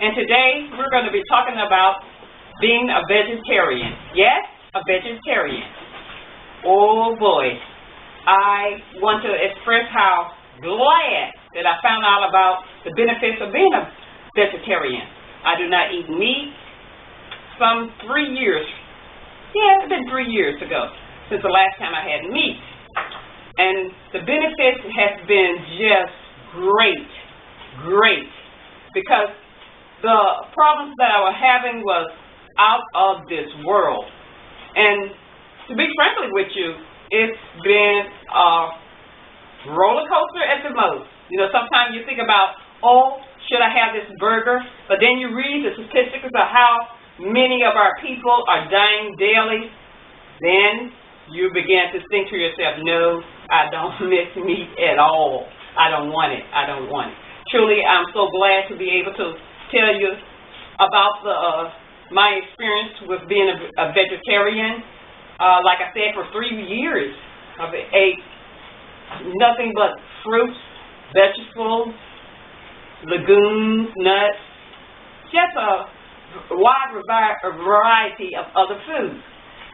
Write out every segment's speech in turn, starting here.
and today we're going to be talking about being a vegetarian. Yes, a vegetarian. Oh boy, I want to express how glad that I found out about the benefits of being a vegetarian. I do not eat meat. Some 3 years, it's been 3 years ago since the last time I had meat. And the benefits has been just great, because the problems that I was having was out of this world. And to be frankly with you, it's been a roller coaster at the most. You know, sometimes you think about, oh, should I have this burger? But then you read the statistics of how many of our people are dying daily. Then you begin to think to yourself, no, I don't miss meat at all. I don't want it. Truly, I'm so glad to be able to tell you about my experience with being a vegetarian. Like I said, for 3 years, I've ate nothing but fruits, vegetables, legumes, nuts, just a wide variety of other foods.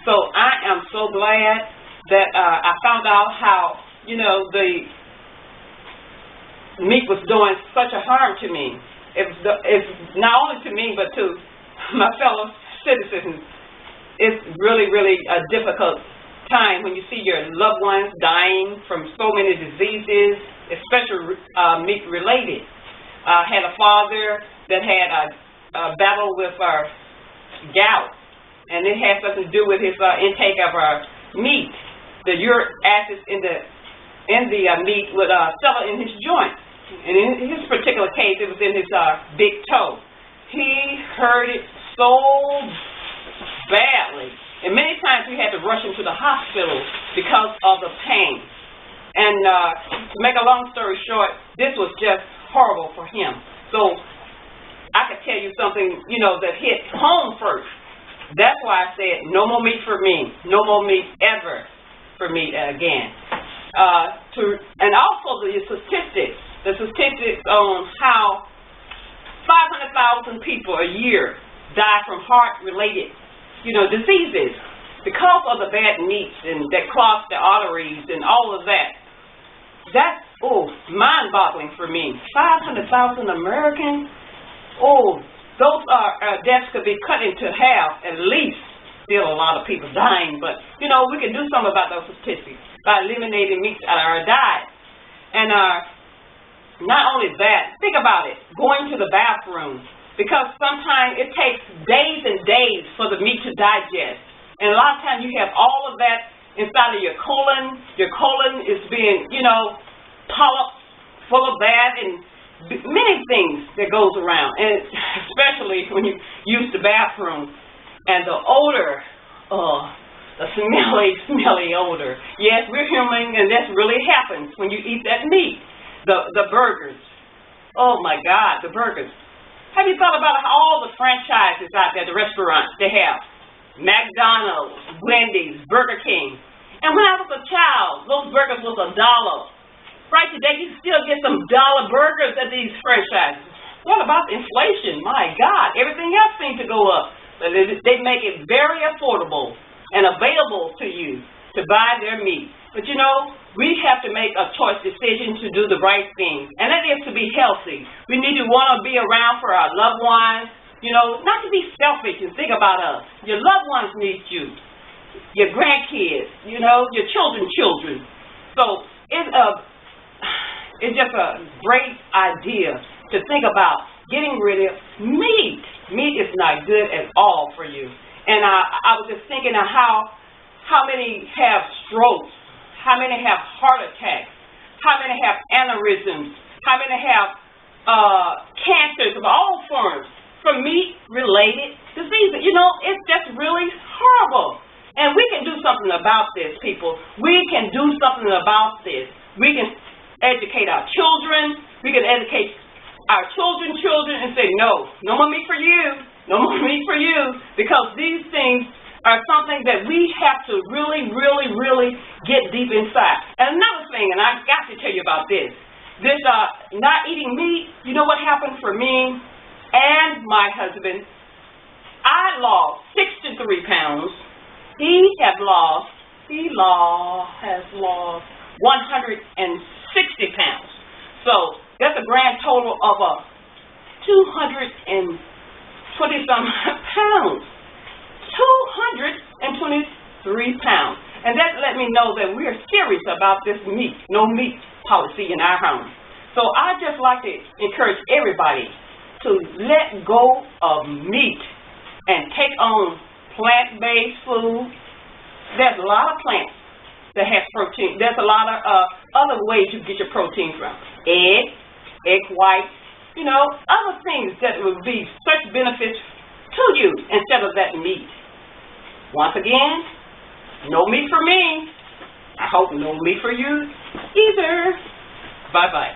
So I am so glad that I found out how, the meat was doing such a harm to me. It's not only to me, but to my fellow citizens. It's really a difficult time when you see your loved ones dying from so many diseases, especially meat-related. I had a father that had a battle with gout, and it had something to do with his intake of meat. The uric acid in the meat would settle in his joint, and in his particular case, it was in his big toe. He hurt it so badly, and many times we had to rush him to the hospital because of the pain. And to make a long story short, this was just horrible for him. So I could tell you something, that hit home first. That's why I said, no more meat for me. No more meat ever for me again. And also the statistics on how 500,000 people a year die from heart-related, diseases because of the bad meats and that clogs the arteries and all of that. That's, mind-boggling for me. 500,000 Americans, those deaths could be cut into half at least. Still a lot of people dying, but, we can do something about those statistics by eliminating meats out of our diet. And not only that, think about it, going to the bathroom, because sometimes it takes days and days for the meat to digest. And a lot of times you have all of that inside of your colon. Your colon is being, polyps full of that and many things that goes around, and especially when you use the bathroom and the odor, the smelly odor. Yes, we're human, and that really happens when you eat that meat. The burgers. Oh my God, the burgers. Have you thought about all the franchises out there, the restaurants they have? McDonald's, Wendy's, Burger King. And when I was a child, those burgers was $1. Right today, you still get some dollar burgers at these franchises. What about inflation? My God, everything else seems to go up. But they make it very affordable and available to you to buy their meat. But we have to make a choice decision to do the right thing, and that is to be healthy. We need to want to be around for our loved ones, not to be selfish and think about us. Your loved ones need you, your grandkids, your children. So it's just a great idea to think about getting rid of meat. Meat is not good at all for you. And I was just thinking of how many have strokes, how many have heart attacks, how many have aneurysms, how many have cancers of all forms from meat-related diseases. It's just really horrible. And we can do something about this, people. We can do something about this. We can educate our children. We can educate our children and say, no more meat for you. No more meat for you. Because these things are something that we have to really get deep inside. And another thing, and I've got to tell you about this. This not eating meat, you know what happened for me? and my husband, I lost 63 pounds. He has lost 160 pounds. So that's a grand total of 220-some pounds. 223 pounds. And that let me know that we are serious about this no meat policy in our home. So I just like to encourage everybody to let go of meat and take on plant-based food. There's a lot of plants that have protein. There's a lot of other ways you get your protein from. Egg whites, other things that will be such benefits to you instead of that meat. Once again, no meat for me. I hope no meat for you either. Bye-bye.